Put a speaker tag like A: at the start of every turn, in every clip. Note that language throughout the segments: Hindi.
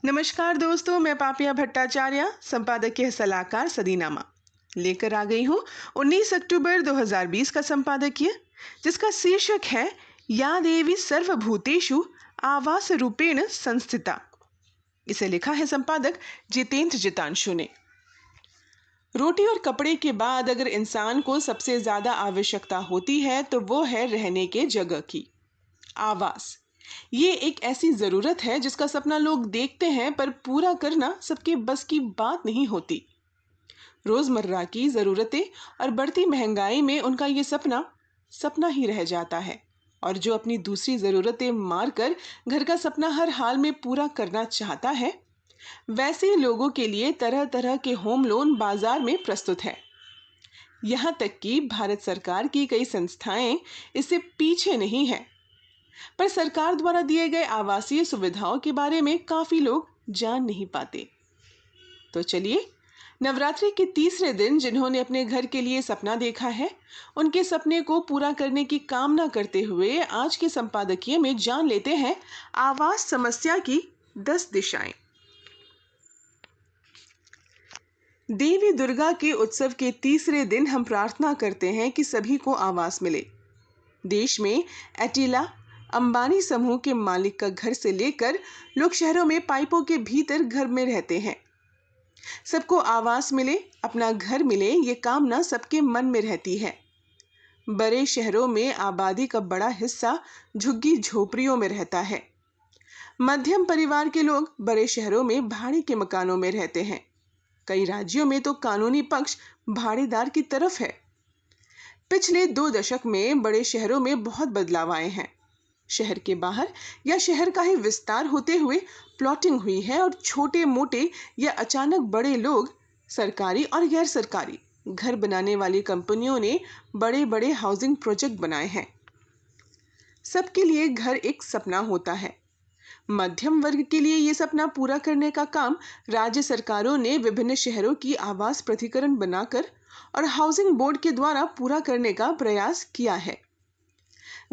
A: नमस्कार दोस्तों, मैं पापिया भट्टाचार्य संपादक के सलाहकार सदीनामा लेकर आ गई हूँ 19 अक्टूबर 2020 का संपादकीय, जिसका शीर्षक है या देवी सर्वभूतेषु आवास रूपेण संस्थिता। इसे लिखा है संपादक जितेंद्र जितांशु ने। रोटी और कपड़े के बाद अगर इंसान को सबसे ज्यादा आवश्यकता होती है तो वो है रहने के जगह की, आवास। ये एक ऐसी जरूरत है जिसका सपना लोग देखते हैं, पर पूरा करना सबके बस की बात नहीं होती। रोजमर्रा की जरूरतें और बढ़ती महंगाई में उनका ये सपना सपना ही रह जाता है। और जो अपनी दूसरी जरूरतें मारकर घर का सपना हर हाल में पूरा करना चाहता है, वैसे लोगों के लिए तरह तरह के होम लोन बाजार में प्रस्तुत है। यहाँ तक कि भारत सरकार की कई संस्थाएं इससे पीछे नहीं है। पर सरकार द्वारा दिए गए आवासीय सुविधाओं के बारे में काफी लोग जान नहीं पाते। तो चलिए, नवरात्रि के तीसरे दिन जिन्होंने अपने घर के लिए सपना देखा है, उनके सपने को पूरा करने की कामना करते हुए आज के संपादकीय में जान लेते हैं आवास समस्या की 10 दिशाएं। देवी दुर्गा के उत्सव के तीसरे दिन हम प्रार्थना करते हैं कि सभी को आवास मिले। देश में एटिला अंबानी समूह के मालिक का घर से लेकर लोग शहरों में पाइपों के भीतर घर में रहते हैं। सबको आवास मिले, अपना घर मिले, ये कामना सबके मन में रहती है। बड़े शहरों में आबादी का बड़ा हिस्सा झुग्गी झोपड़ियों में रहता है। मध्यम परिवार के लोग बड़े शहरों में भाड़े के मकानों में रहते हैं। कई राज्यों में तो कानूनी पक्ष भाड़ेदार की तरफ है। पिछले 2 दशक में बड़े शहरों में बहुत बदलाव आए हैं। शहर के बाहर या शहर का ही विस्तार होते हुए प्लॉटिंग हुई है और छोटे मोटे या अचानक बड़े लोग, सरकारी और गैर सरकारी घर बनाने वाली कंपनियों ने बड़े बड़े हाउसिंग प्रोजेक्ट बनाए हैं। सबके लिए घर एक सपना होता है। मध्यम वर्ग के लिए यह सपना पूरा करने का काम राज्य सरकारों ने विभिन्न शहरों की आवास प्राधिकरण बनाकर और हाउसिंग बोर्ड के द्वारा पूरा करने का प्रयास किया है।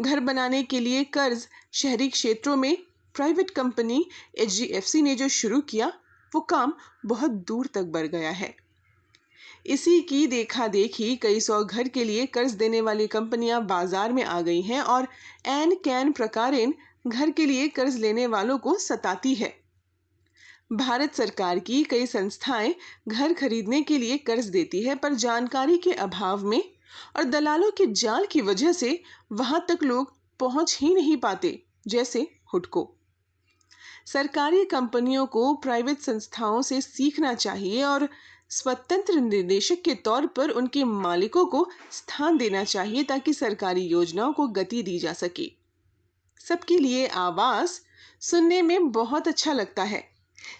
A: घर बनाने के लिए कर्ज शहरी क्षेत्रों में प्राइवेट कंपनी HDFC ने जो शुरू किया, वो काम बहुत दूर तक बढ़ गया है। इसी की देखा देखी कई 100 घर के लिए कर्ज देने वाली कंपनियां बाजार में आ गई हैं और एन कैन प्रकारेण घर के लिए कर्ज लेने वालों को सताती है। भारत सरकार की कई संस्थाएं घर खरीदने के लिए कर्ज देती है, पर जानकारी के अभाव में और दलालों के जाल की वजह से वहां तक लोग पहुंच ही नहीं पाते, जैसे हुडको। सरकारी कंपनियों को प्राइवेट संस्थाओं से सीखना चाहिए और स्वतंत्र निर्देशक के तौर पर उनके मालिकों को स्थान देना चाहिए, ताकि सरकारी योजनाओं को गति दी जा सके। सबके लिए आवास सुनने में बहुत अच्छा लगता है,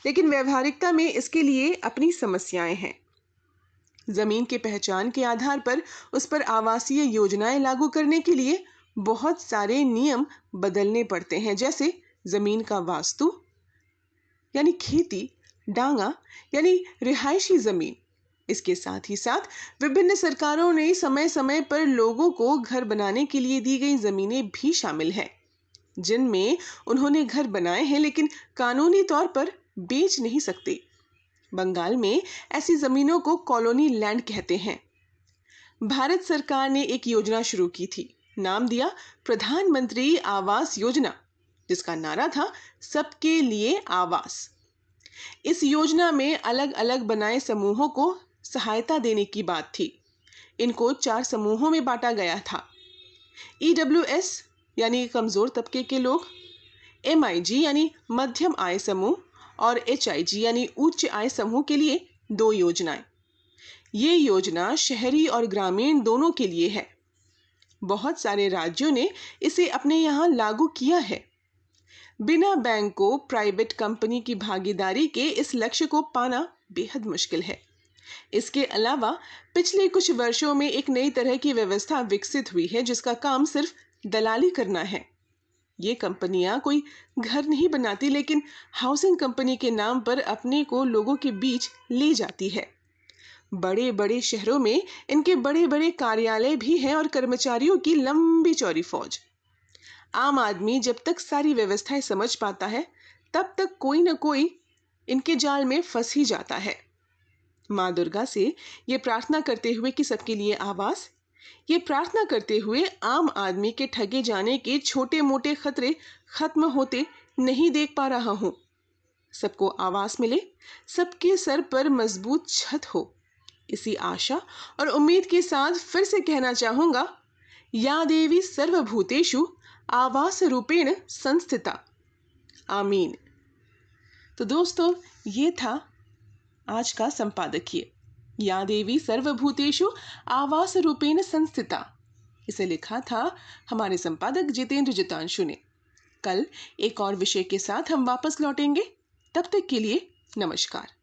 A: लेकिन व्यवहारिकता में इसके लिए अपनी समस्याएं हैं। जमीन के पहचान के आधार पर उस पर आवासीय योजनाएं लागू करने के लिए बहुत सारे नियम बदलने पड़ते हैं, जैसे जमीन का वास्तु यानी खेती, डांगा यानी रिहायशी जमीन। इसके साथ ही साथ विभिन्न सरकारों ने समय समय पर लोगों को घर बनाने के लिए दी गई जमीनें भी शामिल हैं, जिनमें उन्होंने घर बनाए हैं लेकिन कानूनी तौर पर बेच नहीं सकते। बंगाल में ऐसी जमीनों को कॉलोनी लैंड कहते हैं। भारत सरकार ने एक योजना शुरू की थी, नाम दिया प्रधानमंत्री आवास योजना, जिसका नारा था सबके लिए आवास। इस योजना में अलग अलग बनाए समूहों को सहायता देने की बात थी। इनको 4 समूहों में बांटा गया था। EWS यानी कमजोर तबके के लोग, MIG यानी मध्यम आय समूह और HIG यानी उच्च आय समूह के लिए 2 योजनाएं। ये योजना शहरी और ग्रामीण दोनों के लिए है। बहुत सारे राज्यों ने इसे अपने यहाँ लागू किया है। बिना बैंक को प्राइवेट कंपनी की भागीदारी के इस लक्ष्य को पाना बेहद मुश्किल है। इसके अलावा पिछले कुछ वर्षों में एक नई तरह की व्यवस्था विकसित हुई है, जिसका काम सिर्फ दलाली करना है। ये कंपनियां कोई घर नहीं बनाती, लेकिन हाउसिंग कंपनी के नाम पर अपने को लोगों के बीच ले जाती है। बड़े बड़े शहरों में इनके बड़े बड़े कार्यालय भी हैं और कर्मचारियों की लंबी चौड़ी फौज। आम आदमी जब तक सारी व्यवस्थाएं समझ पाता है, तब तक कोई न कोई इनके जाल में फंस ही जाता है। माँ दुर्गा से ये प्रार्थना करते हुए कि सबके लिए आवास, ये प्रार्थना करते हुए आम आदमी के ठगे जाने के छोटे मोटे खतरे खत्म होते नहीं देख पा रहा हूँ। सबको आवास मिले, सबके सर पर मजबूत छत हो, इसी आशा और उम्मीद के साथ फिर से कहना चाहूंगा, या देवी सर्वभूतेषु आवास रूपेण संस्थिता। आमीन। तो दोस्तों, ये था आज का संपादकीय, या देवी सर्वभूतेषु आवास रूपेण संस्थिता। इसे लिखा था हमारे संपादक जितेंद्र जितांशु ने। कल एक और विषय के साथ हम वापस लौटेंगे। तब तक के लिए नमस्कार।